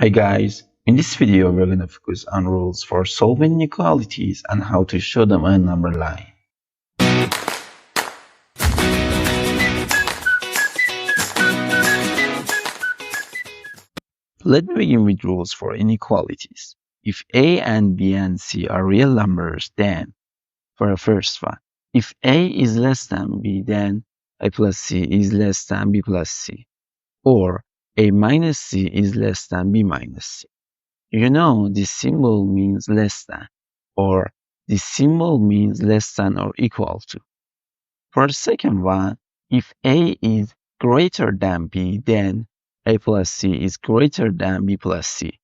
Hi guys, in this video we're going to focus on rules for solving inequalities and how to show them on a number line. Let me begin with rules for inequalities. If a and b and c are real numbers, then for the first one, if a is less than b, then a plus c is less than b plus c, or a minus c is less than b minus c. You know, this symbol means less than, or this symbol means less than or equal to. For the second one, if a is greater than b, then a plus c is greater than b plus c.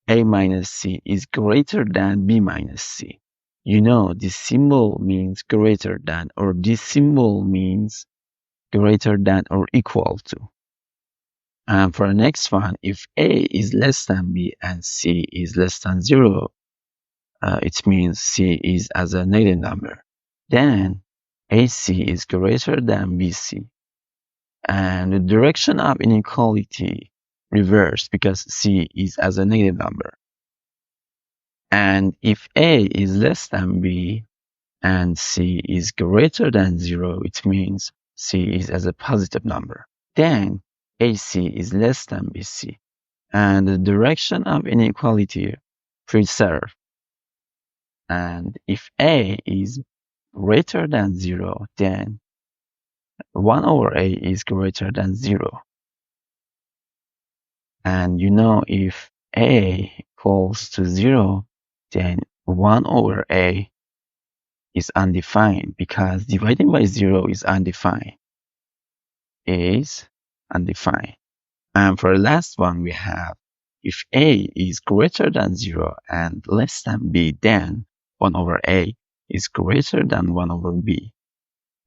A minus c is greater than b minus c. You know, this symbol means greater than, or this symbol means greater than or equal to. And for the next one, if a is less than b and c is less than 0, it means c is as a negative number. Then AC is greater than BC. And the direction of inequality reversed because C is as a negative number. And if A is less than B and C is greater than 0, it means C is as a positive number. Then AC is less than BC. And the direction of inequality preserved. And if A is greater than 0, then 1 over A is greater than 0. And you know, if A equals to 0, then 1 over A is undefined because dividing by 0 is undefined. And for the last one, we have if A is greater than 0 and less than B, then 1 over A is greater than 1 over B.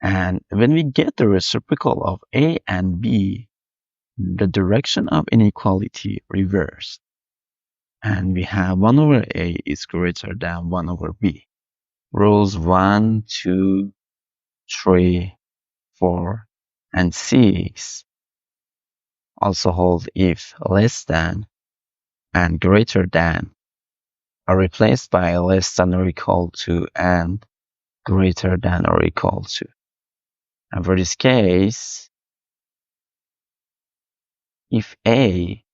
And when we get the reciprocal of A and B, the direction of inequality reversed. And we have 1 over A is greater than 1 over B. Rules 1, 2, 3, 4, and 6 also hold if less than and greater than are replaced by less than or equal to and greater than or equal to. And for this case, if A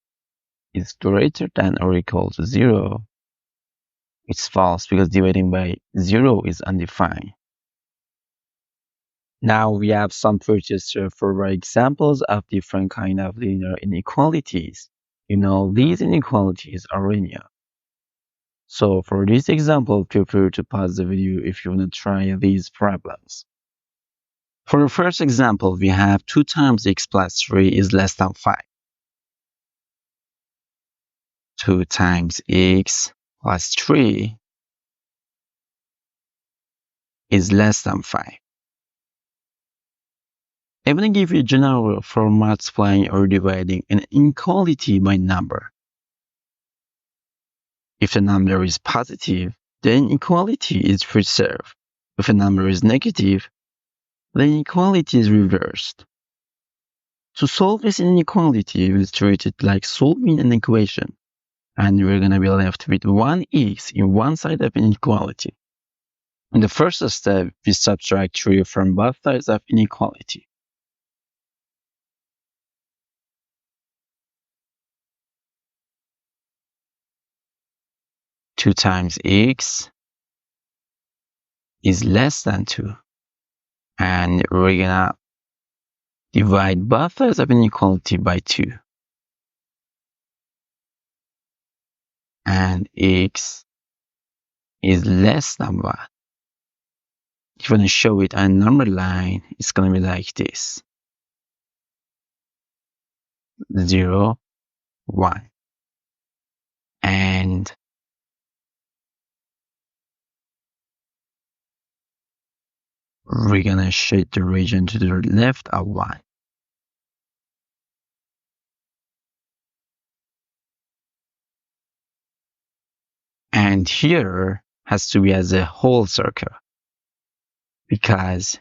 is greater than or equal to 0, it's false because dividing by 0 is undefined. Now we have some purchase for examples of different kind of linear inequalities. You know, these inequalities are linear. So for this example, feel free to pause the video if you want to try these problems. For the first example, we have 2 times x plus 3 is less than 5. 2 times x plus 3 is less than 5. I'm going to give you a general rule for multiplying or dividing an inequality by number. If the number is positive, the inequality is preserved. If a number is negative, the inequality is reversed. To solve this inequality, we'll treat it like solving an equation. And we're going to be left with 1x in one side of inequality. In the first step, we subtract 3 from both sides of inequality. Two times x is less than 2. And we're gonna divide both sides of inequality by 2. And x is less than 1. If you want to show it on a number line, it's going to be like this. 0, 1. And we're going to shade the region to the left of 1. And here has to be as a whole circle because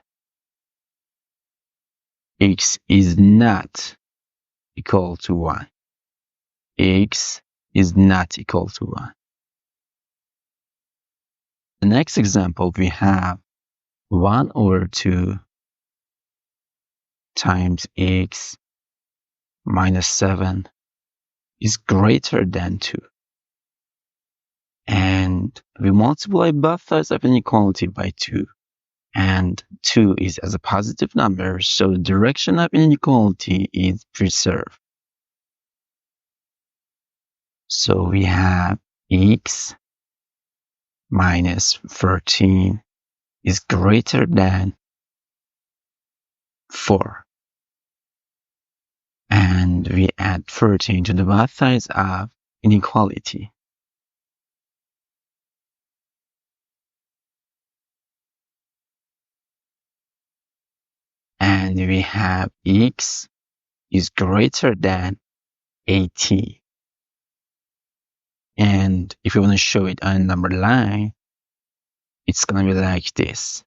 x is not equal to 1. X is not equal to 1. The next example, we have 1 over 2 times x minus 7 is greater than 2. And we multiply both sides of inequality by 2. And 2 is as a positive number, so the direction of inequality is preserved. So we have x minus 13 is greater than 4. And we add 13 to the both sides of inequality. And we have x is greater than 18. And if you want to show it on a number line, it's going to be like this.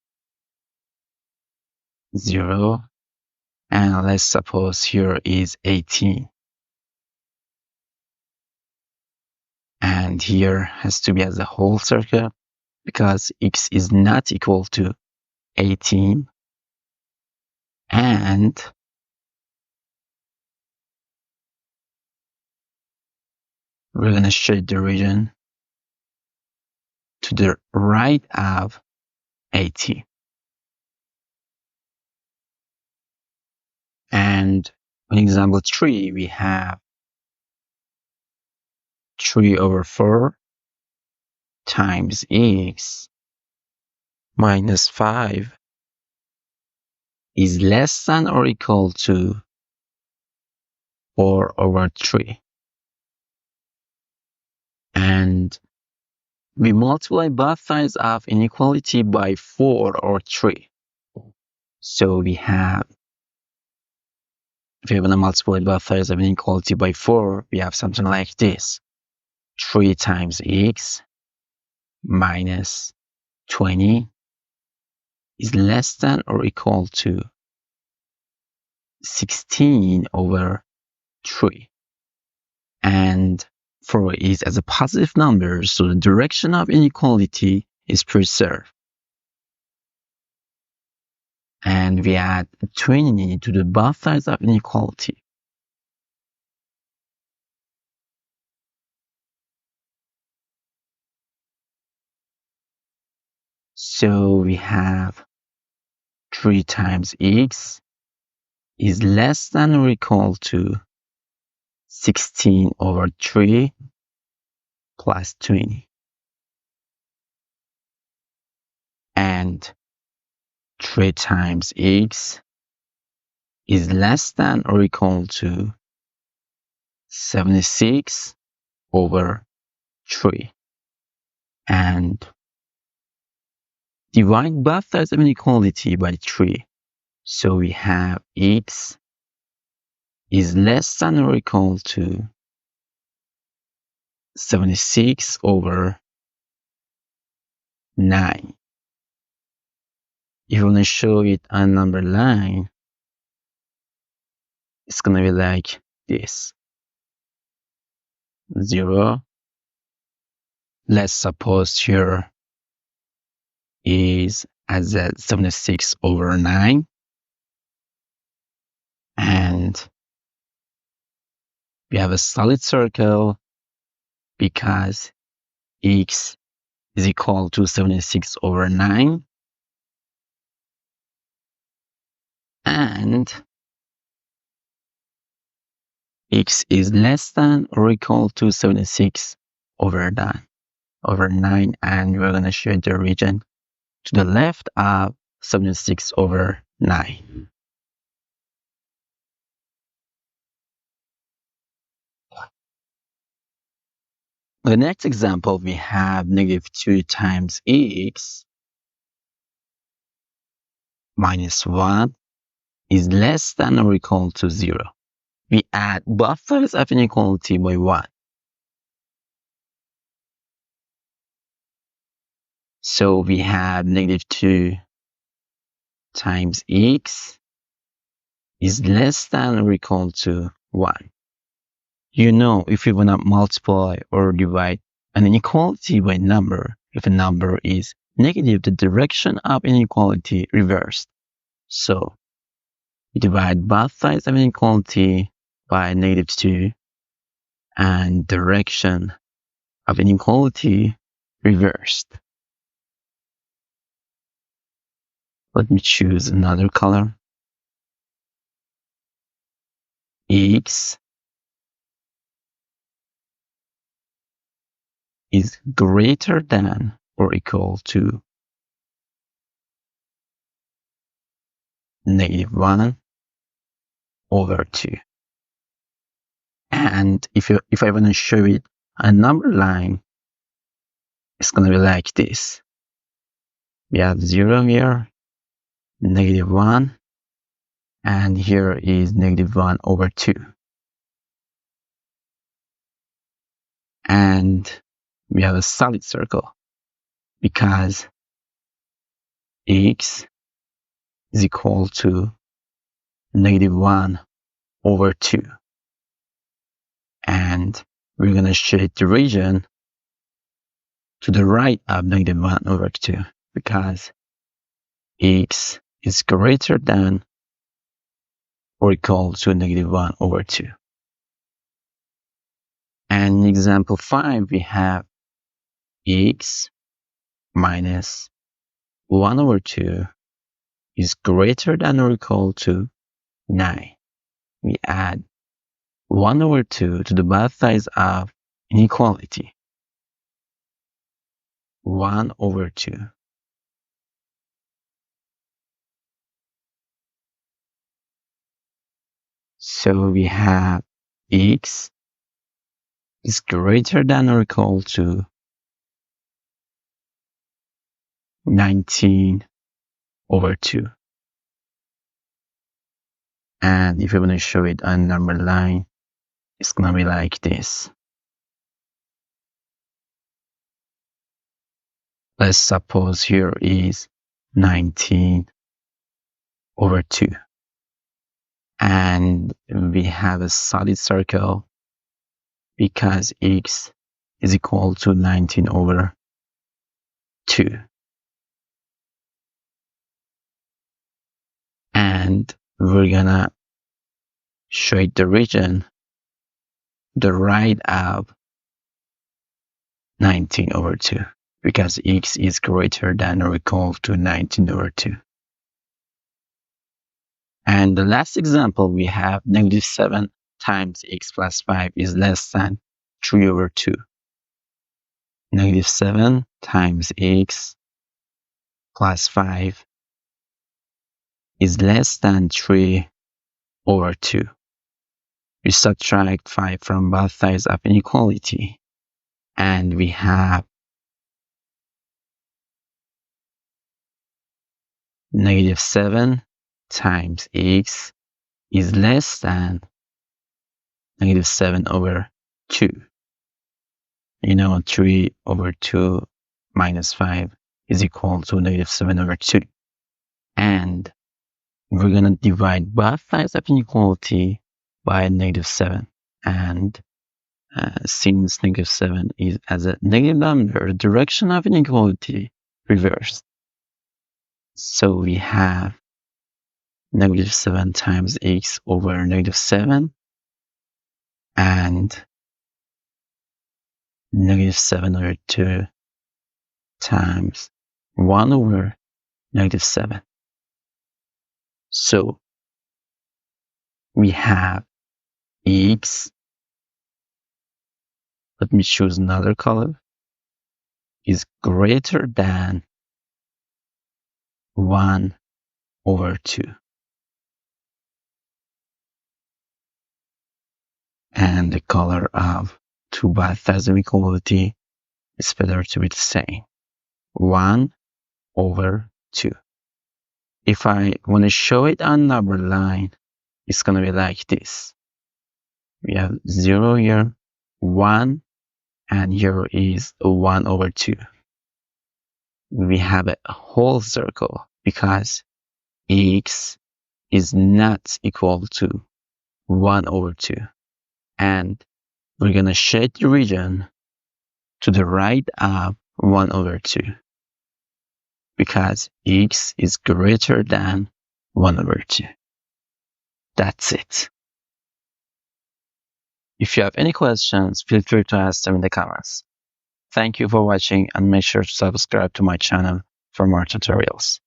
0. And let's suppose here is 18. And here has to be as a whole circle because x is not equal to 18. And we're going to shade the region to the right of 18. And in example 3, we have 3 over 4 times x minus 5 is less than or equal to 4 over 3. And we multiply both sides of inequality by 4 or 3. So we have, if we want to multiply both sides of inequality by 4, we have something like this. 3 times x minus 20 is less than or equal to 16 over 3. And 4 is as a positive number, so the direction of inequality is preserved. And we add 20 to the both sides of inequality. So we have 3 times x is less than or equal to 16 over 3 plus 20. And 3 times x is less than or equal to 76 over 3. And divide both sides of inequality by 3. So we have x is less than or equal to 76 over 9. If you want to show it on number line, it's going to be like this. 0. Let's suppose here is as a 76 over 9. And we have a solid circle because x is equal to 76 over 9. And x is less than or equal to 76 over 9. And we're going to shade the region to the left of 76 over 9. The next example, we have negative 2 times x minus 1 is less than or equal to 0. We add both sides of inequality by 1. So we have negative 2 times x is less than or equal to 1. If you want to multiply or divide an inequality by a number, if a number is negative, the direction of inequality reversed. So we divide both sides of inequality by -2 and direction of inequality reversed. Let me choose another color. X is greater than or equal to -1/2. And if I want to show it a number line, it's going to be like this. We have 0 here, -1, and here is -1/2. And we have a solid circle because x is equal to -1/2. And we're going to shade the region to the right of -1/2 because x is greater than or equal to -1/2. And in example 5, we have x minus 1/2 is greater than or equal to 9. We add 1/2 to the both sides of inequality. 1/2. So we have x is greater than or equal to 19/2. And if you want to show it on number line, it's going to be like this. Let's suppose here is 19/2. And we have a solid circle because x is equal to 19/2. And we're gonna show it the region, the right of 19/2 because x is greater than or equal to 19/2. And the last example we have -7 times x plus 5 is less than 3/2. -7 times x plus 5 is less than 3/2. We subtract 5 from both sides of inequality, and we have -7 times x is less than -7/2. 3/2 minus 5 is equal to -7/2. And we're going to divide both sides of inequality by -7. And since -7 is as a negative number, the direction of inequality reversed. So we have -7 times x over -7 and -7/2 times 1/7. So we have x, let me choose another color, is greater than 1/2. And the color of two both sides of equality is better to be the same. 1/2. If I want to show it on number line, it's going to be like this. We have 0 here, 1, and here is 1/2. We have a whole circle because x is not equal to 1/2. And we're going to shade the region to the right of 1/2 because x is greater than 1/2. That's it. If you have any questions, feel free to ask them in the comments. Thank you for watching and make sure to subscribe to my channel for more tutorials.